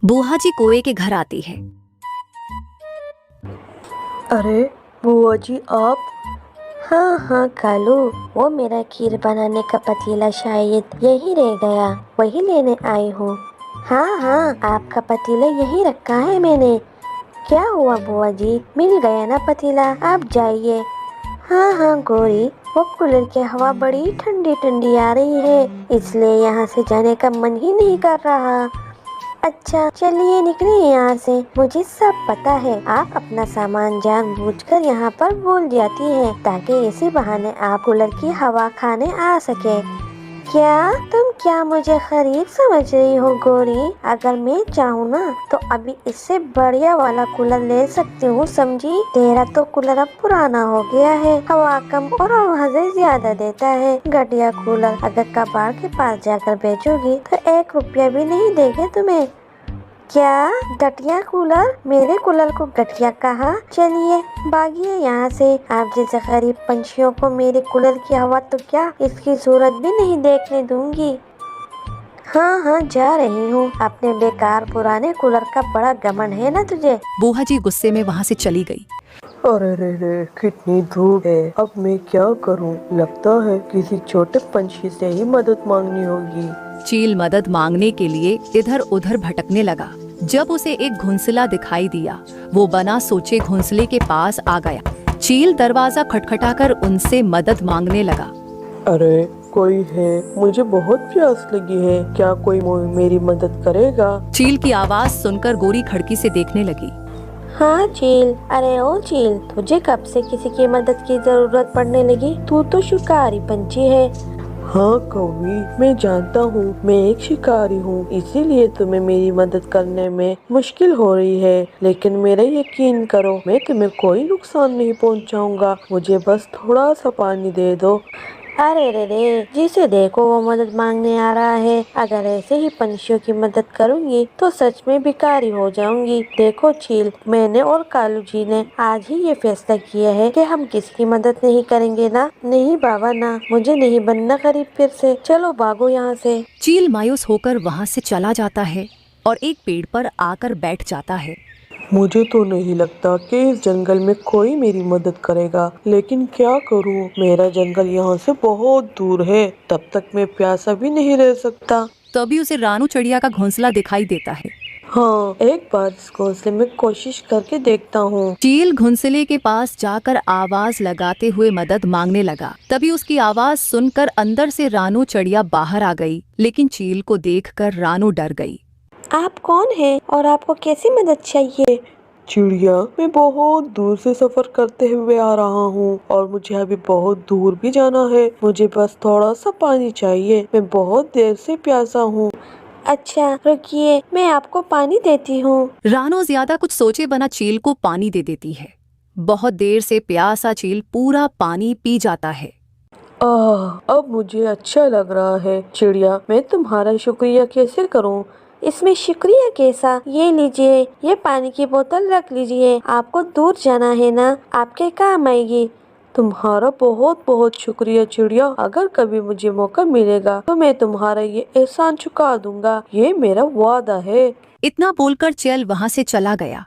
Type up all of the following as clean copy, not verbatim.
बुआ जी कुएं के घर आती है। अरे बुआ जी आप। हाँ हाँ कालू, वो मेरा खीर बनाने का पतीला शायद यही रह गया, वही लेने आई हूँ। हाँ हाँ, आपका पतीला यही रखा है मैंने। क्या हुआ बुआ जी, मिल गया ना पतीला, आप जाइए। हाँ हाँ गौरी, वो कूलर की हवा बड़ी ठंडी ठंडी आ रही है, इसलिए यहाँ से जाने का मन ही नहीं कर रहा। अच्छा चलिए निकलिए यहाँ से, मुझे सब पता है। आप अपना सामान जानबूझकर यहाँ पर भूल जाती हैं ताकि इसी बहाने आप कूलर की हवा खाने आ सके। क्या तुम क्या मुझे खरीद समझ रही हो गौरी? अगर मैं चाहूँ ना तो अभी इससे बढ़िया वाला कूलर ले सकती हूँ, समझी? तेरा तो कूलर अब पुराना हो गया है, हवा कम और आवाजें ज्यादा देता है। घटिया कूलर अगर कबाड़ के पास जाकर बेचोगी तो 1 रुपया भी नहीं देंगे तुम्हें। क्या घटिया कूलर? मेरे कूलर को घटिया कहा? चलिए भागिए यहाँ से। आप जैसे गरीब पंछियों को मेरे कूलर की हवा तो क्या, इसकी सूरत भी नहीं देखने दूंगी। हाँ हाँ जा रही हूँ, अपने बेकार पुराने कूलर का बड़ा घमंड है ना तुझे। बुआ जी गुस्से में वहाँ से चली गई। अरे रे कितनी धूप है, अब मैं क्या करूँ? लगता है किसी छोटे पंछी से ही मदद मांगनी होगी। चील मदद मांगने के लिए इधर उधर भटकने लगा। जब उसे एक घुंसला दिखाई दिया, वो बना सोचे घुंसले के पास आ गया। चील दरवाजा खटखटाकर उनसे मदद मांगने लगा। अरे कोई है, मुझे बहुत प्यास लगी है, क्या कोई मेरी मदद करेगा? चील की आवाज सुनकर गोरी खिड़की से देखने लगी। हाँ चील, अरे ओ चील, तुझे कब से किसी की मदद की जरूरत पड़ने लगी? तू तो शिकारी पंछी है। हाँ कौवी, मैं जानता हूँ मैं एक शिकारी हूँ, इसीलिए तुम्हें मेरी मदद करने में मुश्किल हो रही है, लेकिन मेरा यकीन करो, मैं तुम्हें कोई नुकसान नहीं पहुँचाऊंगा। मुझे बस थोड़ा सा पानी दे दो। अरे रे, जिसे देखो वो मदद मांगने आ रहा है। अगर ऐसे ही पंछियों की मदद करूंगी तो सच में भिखारी हो जाऊंगी। देखो चील, मैंने और कालू जी ने आज ही ये फैसला किया है कि हम किसकी मदद नहीं करेंगे ना। नहीं बाबा ना, मुझे नहीं बनना गरीब फिर से। चलो भागो यहाँ से। चील मायूस होकर वहाँ से चला जाता है और एक पेड़ पर आकर बैठ जाता है। मुझे तो नहीं लगता कि इस जंगल में कोई मेरी मदद करेगा, लेकिन क्या करूं? मेरा जंगल यहाँ से बहुत दूर है, तब तक मैं प्यासा भी नहीं रह सकता। तभी उसे रानू चिड़िया का घोंसला दिखाई देता है। हाँ, एक बार इस घोंसले में कोशिश करके देखता हूँ। चील घुंसले के पास जाकर आवाज लगाते हुए मदद मांगने लगा। तभी उसकी आवाज सुनकर अंदर से रानू चिड़िया बाहर आ गई, लेकिन चील को देखकर रानू डर गई। आप कौन हैं और आपको कैसी मदद चाहिए? चिड़िया, मैं बहुत दूर से सफर करते हुए आ रहा हूँ और मुझे अभी बहुत दूर भी जाना है। मुझे बस थोड़ा सा पानी चाहिए, मैं बहुत देर से प्यासा हूँ। अच्छा रुकिए, मैं आपको पानी देती हूँ। रानू ज्यादा कुछ सोचे बना चील को पानी दे देती है। बहुत देर से प्यासा चील पूरा पानी पी जाता है। अब मुझे अच्छा लग रहा है। चिड़िया, मैं तुम्हारा शुक्रिया कैसे करूँ? इसमें शुक्रिया कैसा? ये लीजिए, ये पानी की बोतल रख लीजिए, आपको दूर जाना है ना, आपके काम आएगी। तुम्हारा बहुत बहुत शुक्रिया चिड़िया, अगर कभी मुझे मौका मिलेगा तो मैं तुम्हारा ये एहसान चुका दूंगा, ये मेरा वादा है। इतना बोलकर चील वहाँ से चला गया।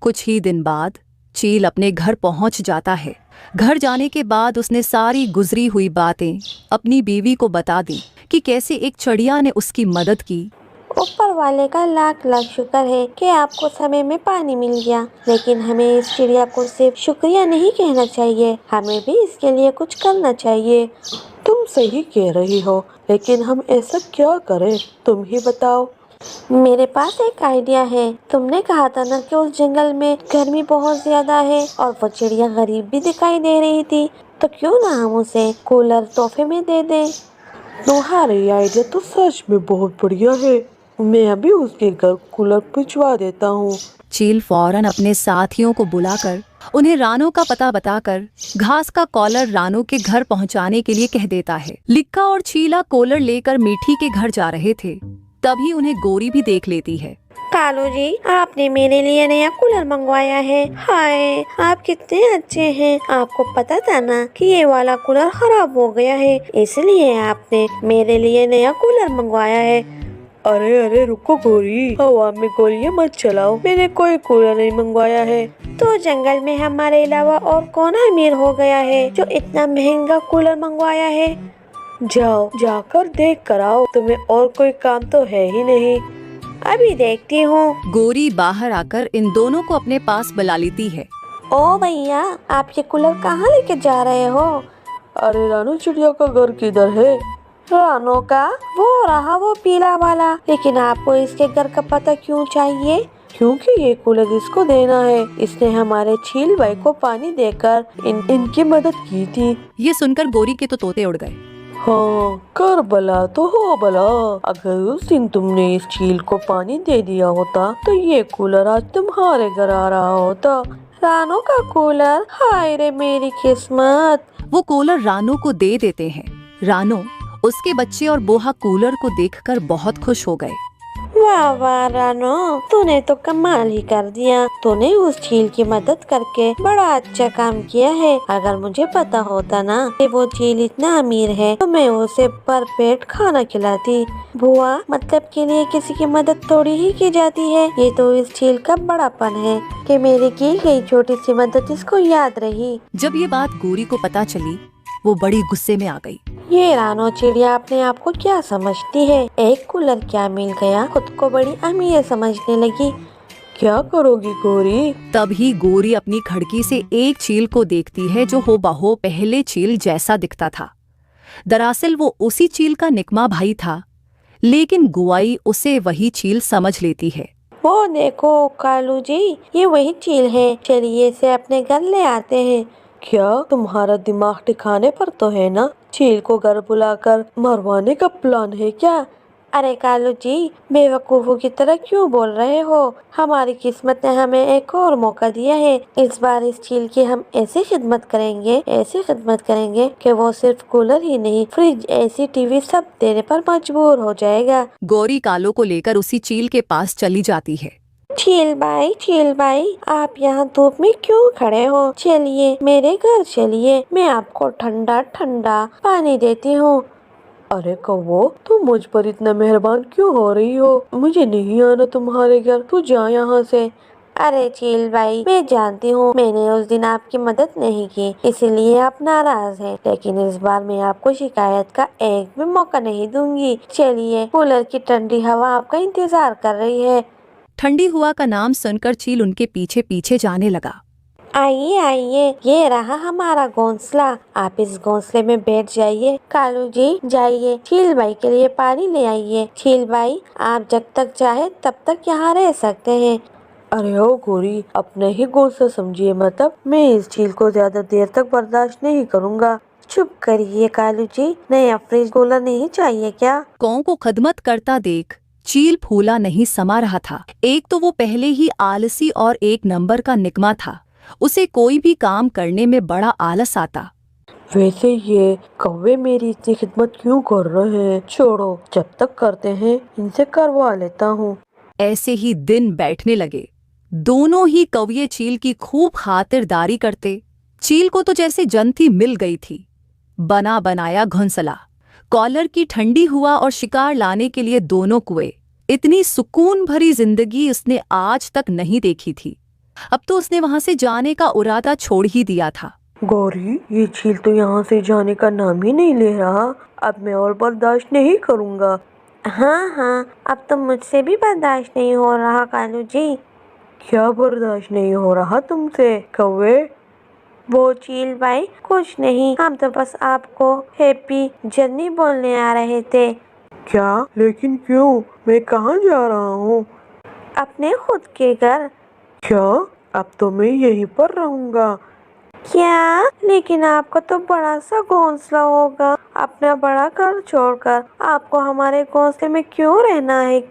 कुछ ही दिन बाद चील अपने घर पहुँच जाता है। घर जाने के बाद उसने सारी गुजरी हुई बातें अपनी बीवी को बता दी कि कैसे एक चिड़िया ने उसकी मदद की। ऊपर वाले का लाख लाख शुक्र है कि आपको समय में पानी मिल गया, लेकिन हमें इस चिड़िया को सिर्फ शुक्रिया नहीं कहना चाहिए, हमें भी इसके लिए कुछ करना चाहिए। तुम सही कह रही हो, लेकिन हम ऐसा क्या करें, तुम ही बताओ। मेरे पास एक आइडिया है। तुमने कहा था ना कि उस जंगल में गर्मी बहुत ज्यादा है और वो चिड़िया गरीब भी दिखाई दे रही थी, तो क्यों ना हम उसे कूलर तोहफे में दे दें। तुम्हारी आइडिया तो सच में बहुत बढ़िया है, मैं अभी उसके घर कूलर भिजवा देता हूँ। चील फौरन अपने साथियों को बुलाकर उन्हें रानू का पता बताकर घास का कॉलर रानू के घर पहुंचाने के लिए कह देता है। लिक्का और चीला कॉलर लेकर मीठी के घर जा रहे थे, तभी उन्हें गोरी भी देख लेती है। कालू जी, आपने मेरे लिए नया कूलर मंगवाया है। हाय, आप कितने अच्छे हैं। आपको पता था ना कि ये वाला कूलर खराब हो गया है, इसलिए आपने मेरे लिए नया कूलर मंगवाया है। अरे अरे रुको गोरी, हवा में गोलियां मत चलाओ, मैंने कोई कूलर नहीं मंगवाया है। तो जंगल में हमारे अलावा और कौन अमीर हो गया है जो इतना महंगा कूलर मंगवाया है? जाओ जाकर देख कर आओ, तुम्हें और कोई काम तो है ही नहीं। अभी देखती हूँ। गोरी बाहर आकर इन दोनों को अपने पास बुला लेती है। ओ भैया, आप ये कूलर कहाँ लेके जा रहे हो? अरे रानू चिड़िया का घर किधर है? रानो का? वो रहा वो पीला वाला। लेकिन आपको इसके घर का पता क्यों चाहिए? क्योंकि ये कूलर इसको देना है। इसने हमारे छील भाई को पानी देकर इनकी मदद की थी। ये सुनकर गोरी के तो तोते उड़ गए। हाँ, कर भला तो हो भला। अगर उस दिन तुमने इस चील को पानी दे दिया होता तो ये कूलर आज तुम्हारे घर आ रहा होता। रानो का कूलर? हाय रे मेरी किस्मत। वो कूलर रानो को दे देते हैं। रानो, उसके बच्चे और बोहा कूलर को देखकर बहुत खुश हो गए। वाह वाह रानो, तूने तो कमाल ही कर दिया। तूने उस चील की मदद करके बड़ा अच्छा काम किया है। अगर मुझे पता होता ना कि वो चील इतना अमीर है तो मैं उसे भरपेट खाना खिलाती। बुआ, मतलब के लिए किसी की मदद थोड़ी ही की जाती है। ये तो इस चील का बड़ापन है कि मेरी की गई छोटी सी मदद इसको याद रही। जब ये बात गोरी को पता चली, वो बड़ी गुस्से में आ गई। ये रानो चिड़िया अपने आप को क्या समझती है? एक कूलर क्या मिल गया, खुद को बड़ी अमीर समझने लगी। क्या करोगी गोरी? तभी गोरी अपनी खिड़की से एक चील को देखती है जो होबाहो पहले चील जैसा दिखता था। दरअसल वो उसी चील का निकमा भाई था, लेकिन गुआई उसे वही चील समझ लेती है। वो देखो कालू जी, ये वही चील है। चलिए इसे अपने घर ले आते हैं। क्या तुम्हारा दिमाग ठिकाने पर तो है ना? चील को घर बुलाकर मरवाने का प्लान है क्या? अरे कालू जी, बेवकूफों की तरह क्यों बोल रहे हो? हमारी किस्मत ने हमें एक और मौका दिया है। इस बार इस चील की हम ऐसी खिदमत करेंगे कि वो सिर्फ कूलर ही नहीं, फ्रिज, एसी, टीवी सब देने पर मजबूर हो जाएगा। गोरी कालो को लेकर उसी चील के पास चली जाती है। चील भाई, आप यहाँ धूप में क्यों खड़े हो? चलिए मेरे घर चलिए, मैं आपको ठंडा ठंडा पानी देती हूँ। अरे कौवो, तुम मुझ पर इतना मेहरबान क्यों हो रही हो? मुझे नहीं आना तुम्हारे घर, तू जा यहाँ से। अरे चील भाई, मैं जानती हूँ मैंने उस दिन आपकी मदद नहीं की, इसीलिए आप नाराज हैं। लेकिन इस बार मैं आपको शिकायत का एक भी मौका नहीं दूंगी। चलिए, कूलर की ठंडी हवा आपका इंतजार कर रही है। ठंडी हवा का नाम सुनकर चील उनके पीछे पीछे जाने लगा। आइए आइए, ये रहा हमारा घोंसला। आप इस घोंसले में बैठ जाइए। कालू जी जाइए, चील भाई के लिए पानी ले आइए। चील भाई, आप जब तक चाहे तब तक यहाँ रह सकते हैं। अरे ओ गोरी, अपने ही घोंसला समझिए, मतलब मैं इस चील को ज्यादा देर तक बर्दाश्त नहीं करूँगा। चुप करिए कालू जी, नया फ्रिज कूलर नहीं चाहिए क्या? कौ को खदमत करता देख चील फूला नहीं समा रहा था। एक तो वो पहले ही आलसी और एक नंबर का निकमा था। उसे कोई भी काम करने में बड़ा आलस आता। वैसे ये कौवे मेरी इतनी खिदमत क्यों कर रहे हैं? छोड़ो, जब तक करते हैं इनसे करवा लेता हूँ। ऐसे ही दिन बैठने लगे। दोनों ही कौवे चील की खूब खातिरदारी करते। चील को तो जैसे जनती मिल गई थी। बना बनाया घोंसला, कॉलर की ठंडी हुआ और शिकार लाने के लिए दोनों कुएं। इतनी सुकून भरी जिंदगी उसने आज तक नहीं देखी थी। अब तो उसने वहां से जाने का इरादा छोड़ ही दिया था। गौरी, ये चील तो यहाँ से जाने का नाम ही नहीं ले रहा। अब मैं और बर्दाश्त नहीं करूँगा। हाँ, अब तो मुझसे भी बर्दाश्त नहीं हो रहा कालू जी। क्या बर्दाश्त नहीं हो रहा तुमसे कौवे? वो चील भाई, कुछ नहीं, हम तो बस आपको हैप्पी जर्नी बोलने आ रहे थे। क्या? लेकिन क्यों? मैं कहाँ जा रहा हूँ? अपने खुद के घर। क्या? अब तो मैं यहीं पर रहूँगा। क्या? लेकिन आपका तो बड़ा सा घोंसला होगा। अपना बड़ा घर छोड़कर आपको हमारे घोंसले में क्यों रहना है?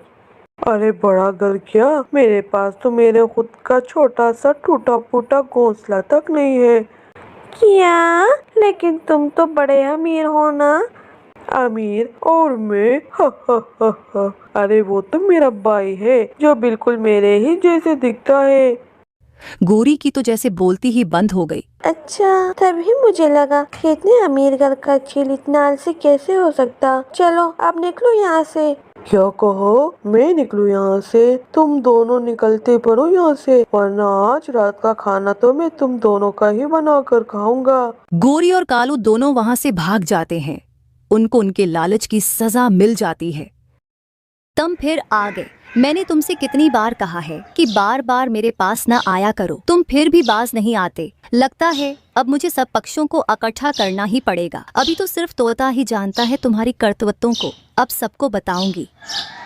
अरे बड़ा घर क्या, मेरे पास तो मेरे खुद का छोटा सा टूटा फूटा घोंसला तक नहीं है। क्या? लेकिन तुम तो बड़े अमीर हो ना। अमीर? और मैं? हा। अरे वो तो मेरा भाई है जो बिल्कुल मेरे ही जैसे दिखता है। गोरी की तो जैसे बोलती ही बंद हो गई। अच्छा, तभी मुझे लगा कि इतने अमीर घर का चील इतना आलसी कैसे हो सकता। चलो अब निकलो यहाँ से। क्या कहो? मैं निकलूं यहाँ से? तुम दोनों निकलते पड़ो यहाँ से, वरना आज रात का खाना तो मैं तुम दोनों का ही बना कर खाऊंगा। गोरी और कालू दोनों वहां से भाग जाते हैं। उनको उनके लालच की सजा मिल जाती है। तुम फिर आ गए। मैंने तुमसे कितनी बार कहा है कि बार बार मेरे पास न आया करो, तुम फिर भी बाज नहीं आते। लगता है अब मुझे सब पक्षों को इकट्ठा करना ही पड़ेगा। अभी तो सिर्फ तोता ही जानता है तुम्हारी कर्तव्यों को, अब सबको बताऊंगी।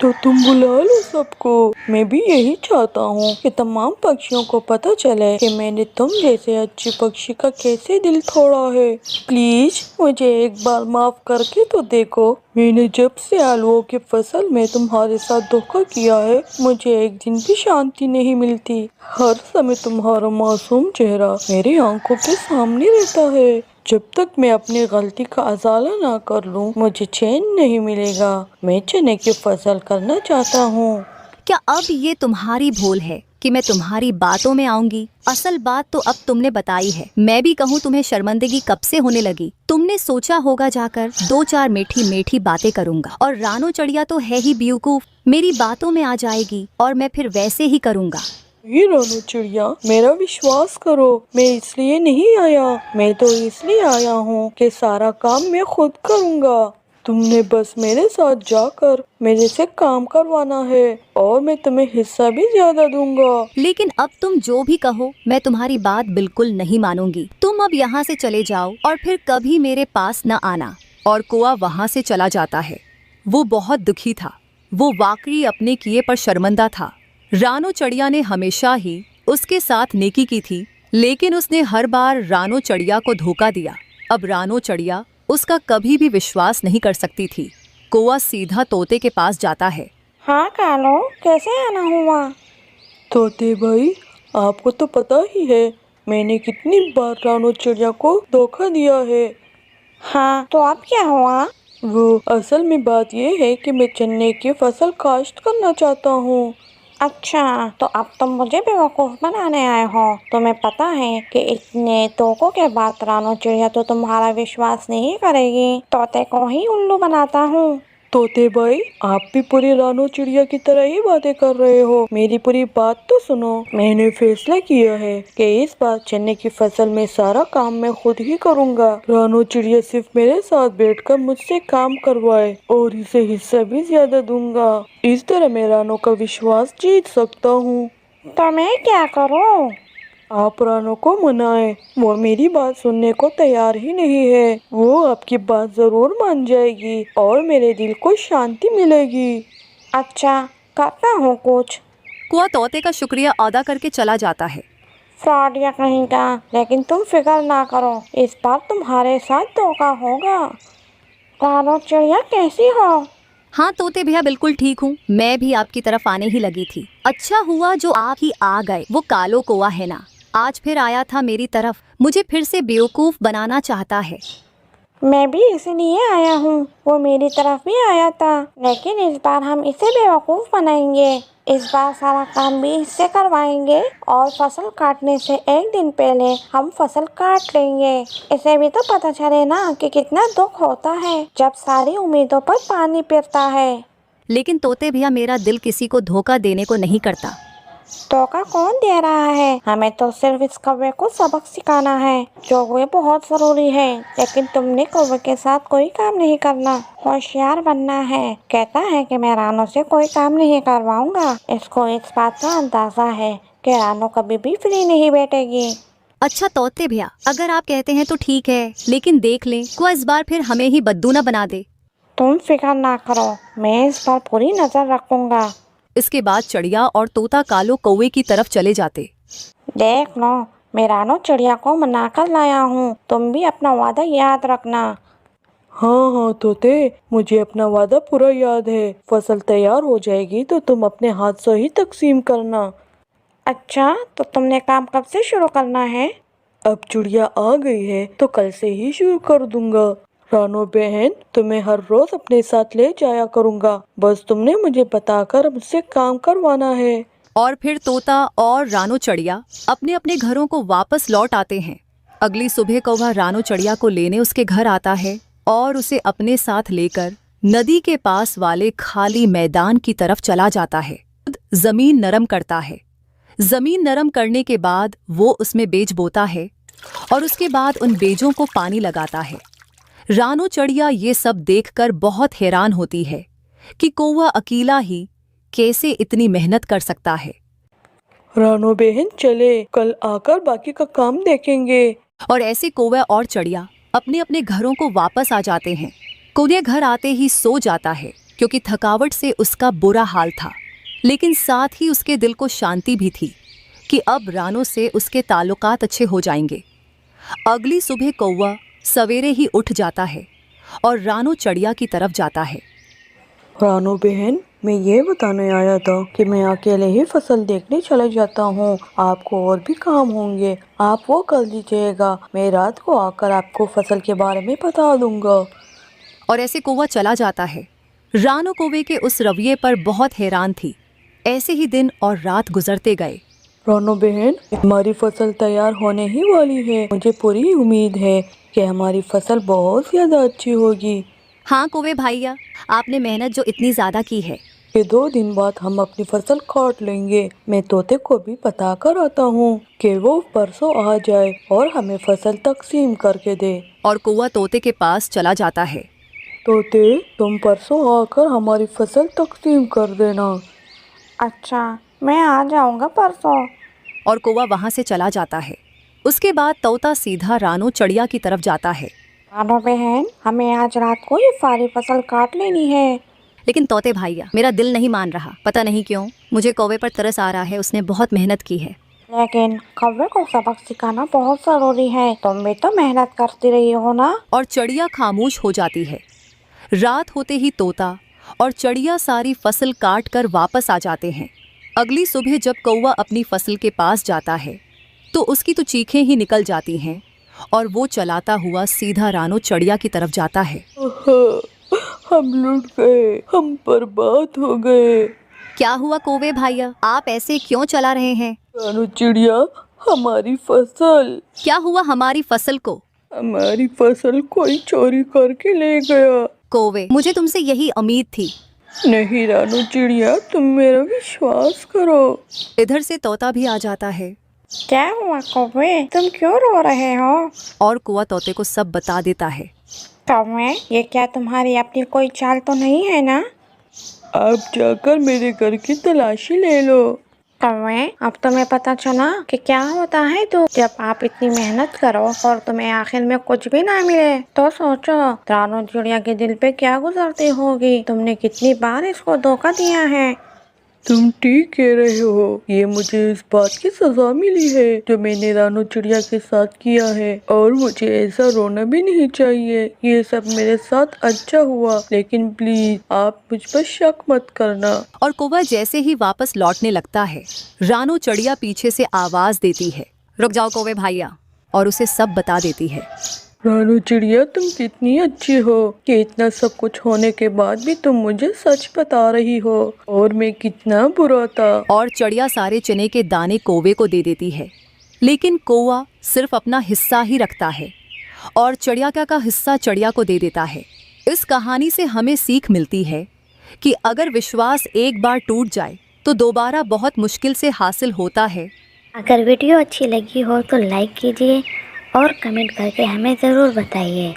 तो तुम बुला लो सबको। मैं भी यही चाहता हूँ कि तमाम पक्षियों को पता चले कि मैंने तुम जैसे अच्छे पक्षी का कैसे दिल तोड़ा है। प्लीज मुझे एक बार माफ करके तो देखो। मैंने जब से आलूओं की फसल में तुम्हारे साथ धोखा किया है, मुझे एक दिन भी शांति नहीं मिलती। हर समय तुम्हारा मासूम चेहरा मेरी आंखों के सामने रहता है। जब तक मैं अपनी गलती का अजाला ना कर लूं, मुझे चैन नहीं मिलेगा। मैं चने की फसल करना चाहता हूँ। क्या अब ये तुम्हारी भूल है कि मैं तुम्हारी बातों में आऊंगी? असल बात तो अब तुमने बताई है। मैं भी कहूँ तुम्हें शर्मिंदगी कब से होने लगी। तुमने सोचा होगा जाकर दो चार मीठी मीठी बातें करूंगा, और रानो चिड़िया तो है ही बेवकूफ, मेरी बातों में आ जाएगी और मैं फिर वैसे ही करूंगा। ये रानो चिड़िया, मेरा विश्वास करो, मैं इसलिए नहीं आया। मैं तो इसलिए आया हूँ कि सारा काम मैं खुद करूँगा। तुमने बस मेरे साथ जाकर मेरे से काम करवाना है और मैं तुम्हें हिस्सा भी ज्यादा दूंगा। लेकिन अब तुम जो भी कहो मैं तुम्हारी बात बिल्कुल नहीं मानूंगी। तुम अब यहाँ से चले जाओ और फिर कभी मेरे पास न आना। और कौआ वहाँ से चला जाता है। वो बहुत दुखी था। वो वाकई अपने किए पर शर्मिंदा था। रानो चिड़िया ने हमेशा ही उसके साथ नेकी की थी, लेकिन उसने हर बार रानो चिड़िया को धोखा दिया। अब रानो चिड़िया उसका कभी भी विश्वास नहीं कर सकती थी। कौआ सीधा तोते के पास जाता है। हाँ कालो, कैसे आना हुआ? तोते भाई, आपको तो पता ही है मैंने कितनी बार रानो चिड़िया को धोखा दिया है। हाँ, तो अब क्या हुआ? वो असल में बात ये है कि मैं चने की फसल काश्त करना चाहता हूँ। अच्छा, तो अब तुम मुझे बेवकूफ़ बनाने आए हो। तुम्हें पता है कि इतने तोकों के बाद रानो चिड़िया तो तुम्हारा विश्वास नहीं करेगी। तोते को ही उल्लू बनाता हूँ। तोते भाई, आप भी पूरी रानो चिड़िया की तरह ही बातें कर रहे हो। मेरी पूरी बात तो सुनो। मैंने फैसला किया है कि इस बार चने की फसल में सारा काम मैं खुद ही करूँगा। रानो चिड़िया सिर्फ मेरे साथ बैठकर मुझसे काम करवाए और इसे हिस्सा भी ज्यादा दूंगा। इस तरह मैं रानो का विश्वास जीत सकता हूँ। तो मैं क्या करूँ? आप रानो को मनाएं। वो मेरी बात सुनने को तैयार ही नहीं है। वो आपकी बात जरूर मान जाएगी और मेरे दिल को शांति मिलेगी। अच्छा, करता हूँ कुछ। कौआ तोते का शुक्रिया अदा करके चला जाता है। फ्रॉड या कहीं का, लेकिन तुम फिक्र ना करो, इस बार तुम्हारे साथ धोखा होगा। रानो चिड़िया कैसी हो? हाँ तोते भैया, बिल्कुल ठीक हूँ। मैं भी आपकी तरफ आने ही लगी थी। अच्छा हुआ जो आप ही आ गए। वो कालो कौआ है ना, आज फिर आया था मेरी तरफ। मुझे फिर से बेवकूफ बनाना चाहता है। मैं भी इसलिए आया हूँ। वो मेरी तरफ भी आया था, लेकिन इस बार हम इसे बेवकूफ़ बनाएंगे। इस बार सारा काम भी इससे करवाएंगे और फसल काटने से एक दिन पहले हम फसल काट लेंगे। इसे भी तो पता चले ना कि कितना दुख होता है जब सारी उम्मीदों पर पानी फिरता है। लेकिन तोते भैया, मेरा दिल किसी को धोखा देने को नहीं करता। धोखा कौन दे रहा है? हमें तो सिर्फ इस कौवे को सबक सिखाना है, जो वे बहुत जरूरी है। लेकिन तुमने कौवे के साथ कोई काम नहीं करना, होशियार बनना है। कहता है कि मैं रानो से कोई काम नहीं करवाऊंगा। इसको इस बात का अंदाजा है कि रानो कभी भी फ्री नहीं बैठेगी। अच्छा तोते भैया, अगर आप कहते हैं तो ठीक है, लेकिन देख लें कौआ इस बार फिर हमें ही बद्दू न बना दे। तुम फिक्र ना करो, मैं इस बार पूरी नजर रखूंगा। इसके बाद चिड़िया और तोता कालो कौवे की तरफ चले जाते। देख लो, मैं रानो चिड़िया को मना कर लाया हूँ। तुम भी अपना वादा याद रखना। हाँ हाँ तोते, मुझे अपना वादा पूरा याद है। फसल तैयार हो जाएगी तो तुम अपने हाथ से ही तकसीम करना। अच्छा, तो तुमने काम कब से शुरू करना है? अब चिड़िया आ गई है तो कल से ही शुरू कर दूंगा। रानो बहन, तुम्हें हर रोज अपने साथ ले जाया करूँगा। बस तुमने मुझे बताकर मुझसे काम करवाना है। और फिर तोता और रानो चिड़िया अपने अपने घरों को वापस लौट आते हैं। अगली सुबह कौवा रानो चिड़िया को लेने उसके घर आता है और उसे अपने साथ लेकर नदी के पास वाले खाली मैदान की तरफ चला जाता है। जमीन नरम करता है। जमीन नरम करने के बाद वो उसमें बीज बोता है और उसके बाद उन बीजों को पानी लगाता है। रानो चिड़िया ये सब देखकर बहुत हैरान होती है कि कौवा अकेला ही कैसे इतनी मेहनत कर सकता है। रानो बहन चले, कल आकर बाकी का काम देखेंगे। और ऐसे कौवा और चिड़िया अपने अपने घरों को वापस आ जाते हैं। कौवे घर आते ही सो जाता है क्योंकि थकावट से उसका बुरा हाल था, लेकिन साथ ही उसके दिल को शांति भी थी कि अब रानो से उसके ताल्लुकात अच्छे हो जाएंगे। अगली सुबह कौवा सवेरे ही उठ जाता है और रानो चिड़िया की तरफ जाता है। रानो बहन, मैं ये बताने आया था कि मैं अकेले ही फसल देखने चला जाता हूँ। आपको और भी काम होंगे, आप वो कर लीजिएगा। मैं रात को आकर आपको फसल के बारे में बता दूंगा। और ऐसे कौवा चला जाता है। रानो कौवे के उस रवैये पर बहुत हैरान थी। ऐसे ही दिन और रात गुजरते गए। रानो बहन, हमारी फसल तैयार होने ही वाली है। मुझे पूरी उम्मीद है कि हमारी फसल बहुत ज्यादा अच्छी होगी। हाँ कौवे भैया, आपने मेहनत जो इतनी ज्यादा की है। ये 2 दिन बाद हम अपनी फसल काट लेंगे। मैं तोते को भी बता कर आता हूँ कि वो परसों आ जाए और हमें फसल तकसीम करके दे। और कौवा तोते के पास चला जाता है। तोते, तुम परसों आकर हमारी फसल तकसीम कर देना। अच्छा, मैं आ जाऊंगा परसों। और कौवा वहाँ से चला जाता है। उसके बाद तोता सीधा रानो चिड़िया की तरफ जाता है। रानो बहन, हमें आज रात को ये सारी फसल काट लेनी है। लेकिन तोते भैया, मेरा दिल नहीं मान रहा, पता नहीं क्यों। मुझे कौवे पर तरस आ रहा है, उसने बहुत मेहनत की है। लेकिन कौवे को सबक सिखाना बहुत जरूरी है। तुम भी तो मेहनत करती रही हो ना। और चिड़िया खामोश हो जाती है। रात होते ही तोता और चिड़िया सारी फसल काट कर वापस आ जाते हैं। अगली सुबह जब कौवा अपनी फसल के पास जाता है तो उसकी तो चीखें ही निकल जाती हैं और वो चलाता हुआ सीधा रानो चिड़िया की तरफ जाता है। हम लुट गए, हम बर्बाद हो गए। क्या हुआ कौवे भैया, आप ऐसे क्यों चला रहे हैं? रानो चिड़िया, हमारी फसल। क्या हुआ हमारी फसल को? हमारी फसल कोई चोरी करके ले गया। कौवे, मुझे तुमसे यही उम्मीद थी। नहीं रानो चिड़िया, तुम मेरा विश्वास करो। इधर से तोता भी आ जाता है। क्या हुआ कौवे, तुम क्यों रो रहे हो? और कौवा तोते को सब बता देता है। कौवे, ये क्या तुम्हारी अपनी कोई चाल तो नहीं है ना? आप जाकर मेरे घर की तलाशी ले लो। कौवे, अब तुम्हें पता चला कि क्या होता है तो जब आप इतनी मेहनत करो और तुम्हें आखिर में कुछ भी ना मिले तो सोचो रानो चिड़िया के दिल पे क्या गुजरती होगी। तुमने कितनी बार इसको धोखा दिया है। तुम ठीक कह रहे हो। ये मुझे इस बात की सजा मिली है जो मैंने रानो चिड़िया के साथ किया है, और मुझे ऐसा रोना भी नहीं चाहिए। ये सब मेरे साथ अच्छा हुआ, लेकिन प्लीज आप मुझ पर शक मत करना। और कौवा जैसे ही वापस लौटने लगता है, रानो चिड़िया पीछे से आवाज देती है, रुक जाओ कौवे भैया, और उसे सब बता देती है। रानो चिड़िया, तुम कितनी अच्छी हो कि इतना सब कुछ होने के बाद भी तुम मुझे सच बता रही हो, और मैं कितना बुरा था। और चिड़िया सारे चने के दाने कौवे को दे देती है, लेकिन कौवा सिर्फ अपना हिस्सा ही रखता है और चिड़िया का हिस्सा चिड़िया को दे देता है। इस कहानी से हमें सीख मिलती है कि अगर विश्वास एक बार टूट जाए तो दोबारा बहुत मुश्किल से हासिल होता है। अगर वीडियो अच्छी लगी हो तो लाइक कीजिए और कमेंट करके हमें ज़रूर बताइए।